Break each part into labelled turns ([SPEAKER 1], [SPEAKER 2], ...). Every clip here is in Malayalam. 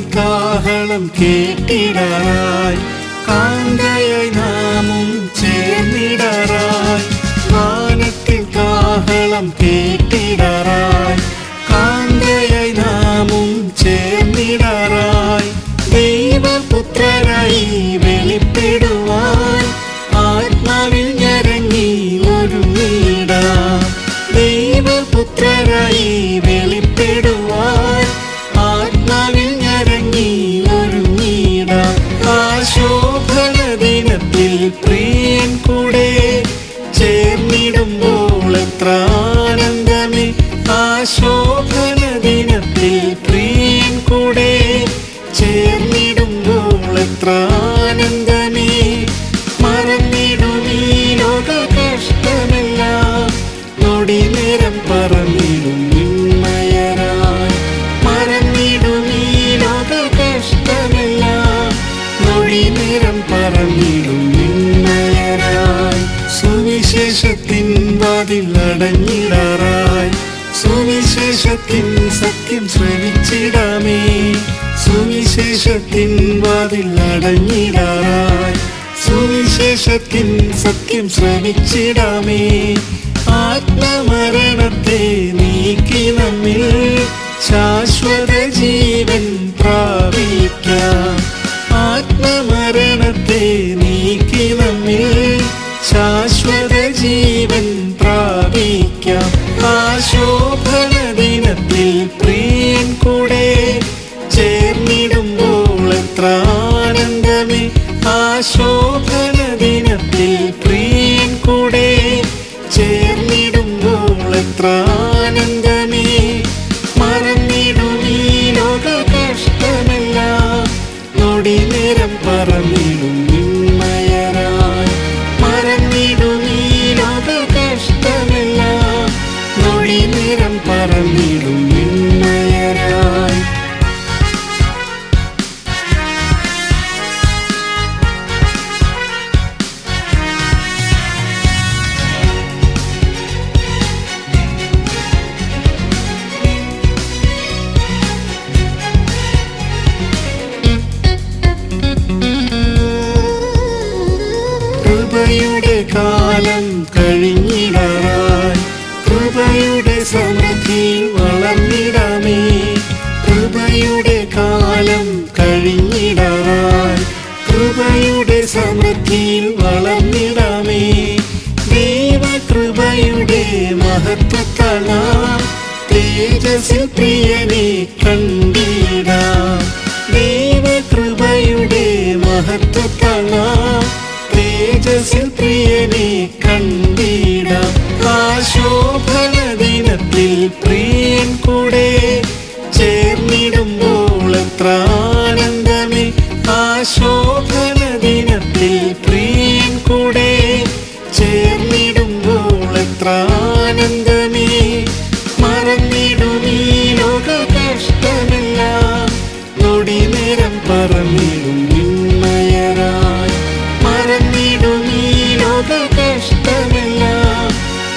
[SPEAKER 1] കാഹളം കേട്ടിടാറായി കാന്തയായി നാമും ചേർന്നിടാറായി വാനത്തിൽ കാഹളം കേട്ടിടാറായി കാന്തയായി നാമും ചേർന്നിടാറായി ദൈവപുത്രരായി വെളിപ്പെടുവാൻ ആത്മാവിൽ ഞരങ്ങി ഒരുങ്ങിടാം ദൈവപുത്രരായി വെളിപ്പെടുവാൻ ആത്മാവിൽ ഞരങ്ങി ഒരുങ്ങിടാം ആശോഭന ദിനത്തിൽ പ്രിയൻ കൂടെ ചേർന്നിടുമ്പോൾ എത്ര ആനന്ദമേ ആശോഭന ദിനത്തിൽ പ്രിയൻ കൂടെ ചേർന്നിടുമ്പോൾ എത്ര ആനന്ദമേ മറന്നിടും ഈ ലോക കഷ്ടമെല്ലാം നൊടി നേരം പറന്നിടും നിന്മയരായി മറന്നിടും ഈ ലോക കഷ്ടമെല്ലാം നൊടി നേരം പറന്നിടും നിന്മയരായി സുവിശേഷത്തിൻ വാതിൽ അടഞ്ഞിടാറായി സുവിശേഷത്തിൻ സത്യം ശ്രവിച്ചിടാമേ സുവിശേഷത്തിൻ വാതിൽ അടഞ്ഞിടാറായി സുവിശേഷത്തിൻ സത്യം ശ്രവിച്ചിടാമേ ആത്മമരണത്തെ നീക്കി നമ്മിൽ ശാശ്വത ജീവൻ പ്രാപിക്കാം ആത്മമരണത്തെ നീക്കി നമ്മിൽ ശാശ്വത ജീവൻ പ്രാപിക്കാം ആശോഭന ദിനത്തിൽ പ്രിയൻ കൂടെ ചേർന്നിടുമ്പോൾ എത്ര ആനന്ദമേ ആശോഭന ദിനത്തിൽ പ്രിയൻ കൂടെ ചേർന്നിടുമ്പോൾ എത്ര ആനന്ദമേ മറന്നിടും ഈ ലോക കഷ്ടമെല്ലാം നൊടി നേരം പറന്നിടും നിന്മയരായി മറന്നിടും ഈ ലോക കഷ്ടമെല്ലാം നൊടി നേരം പറന്നിടും നിന്മയരായി കൃപയുടെ കാലം കഴിഞ്ഞിടാറായി കൃപയുടെ സമൃദ്ധി വളർന്നിടാമേ കൃപയുടെ കാലം കഴിഞ്ഞിടാറായി കൃപയുടെ സമൃദ്ധിയിൽ വളർന്നിടാമേ ദൈവകൃപയുടെ മഹത്വത്താൽ തേജസ്സിൽ പ്രിയനെ കണ്ടിടാം ദൈവകൃപയുടെ മഹത്വത്താൽ തേജസ്സിൽ പ്രിയനെ കണ്ടിടാം ആശോഭന ദിനത്തിൽ പ്രിയൻ കൂടെ ചേർന്നിടുമ്പോൾ എത്ര ആനന്ദമേ ആശോഭന ദിനത്തിൽ പ്രിയൻ കൂടെ ചേർന്നിടുമ്പോൾ എത്ര ആനന്ദമേ മറന്നിടും ഈ ലോക കഷ്ടമെല്ലാം നൊടി നേരം പറന്നിടും നിന്മയരായി മറന്നിടും ഈ ലോക കഷ്ടമെല്ലാം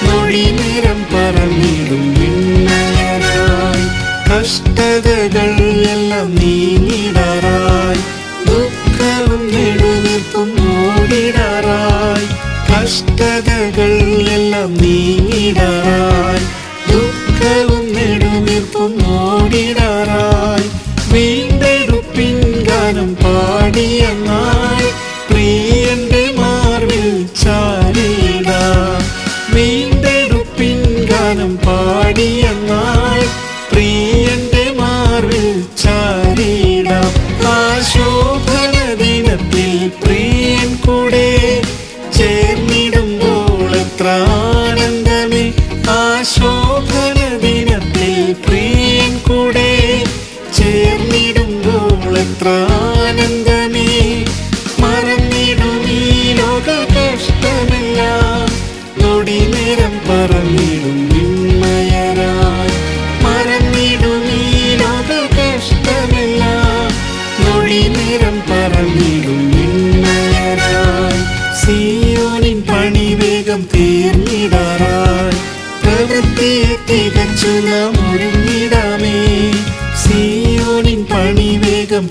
[SPEAKER 1] നൊടി നേരം പറന്നിടും നിന്മയരായി കഷ്ടതകൾ എല്ലാം നീങ്ങിടാറായി ദുഃഖവും നെടുവീർപ്പും ഓടിടാറായി കഷ്ടതകൾ എല്ലാം നീങ്ങിടാറായി ദുഃഖവും നെടുവീർപ്പും ഓടിടാറായി വീണ്ടെടുപ്പിൻ ഗാനം പാടിയെന്നായി പ്രിയന്റെ മാർവിൽ ചാരിടാം വീണ്ടെടുപ്പിൻ ഗാനം പാടിയെന്നായി പ്രിയന്റെ മാർവിൽ ചാരിടാം ആശോഭന ദിനത്തിൽ പ്രിയൻ കൂടെ ചേർന്നിടുമ്പോൾ എത്ര ആനന്ദമേ ആശോഭന ദിനത്തിൽ പ്രിയൻ കൂടെ ചേർന്നിടുമ്പോൾ എത്ര ആനന്ദമേ മറന്നിടും ഈ ലോക കഷ്ടമെല്ലാം നൊടി നേരം പറന്നിടും നിന്മയരായി മറന്നിടും ഈ ലോക കഷ്ടമെല്ലാം നൊടി നേരം പറന്നിടും നിന്മയരായി സിയോനിൻ പണി വേഗം തീർന്നിടാറായി പ്രവൃത്തിയെ തികച്ചു നാം ഒരുങ്ങിടാമേ സിയോനിൻ പണി വേഗം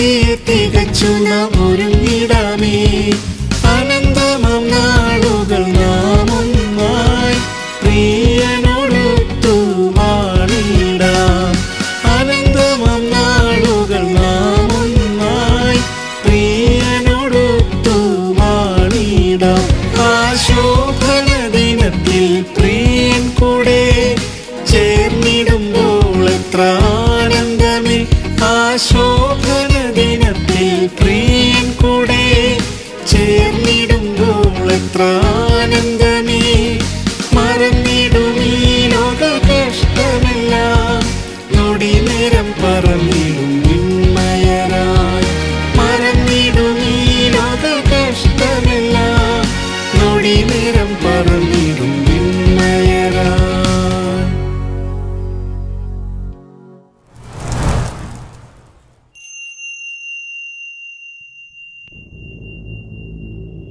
[SPEAKER 1] നിത്യതയെ തികച്ചു നാം ഒരുങ്ങിടാമേ. അനന്തമാം നാളുകൾ നാം ഒന്നായി പ്രിയനോടൊത്തു വാണിടാം. അനന്തമാം നാളുകൾ നാം ഒന്നായി പ്രിയനോടൊത്തു വാണിടാം. ആ ശോഭന ദിനത്തിൽ പ്രിയൻ കൂടെ ചേർന്നിടുമ്പോൾ എത്ര ആനന്ദമേ. ആ ശോഭന ദിനത്തിൽ പ്രിയൻ കൂടെ ചേർന്നിടുമ്പോൾ എത്ര ആനന്ദമേ. മറന്നിടും ഈ ലോക കഷ്ടമെല്ലാം, നൊടി നേരം പറന്നിടും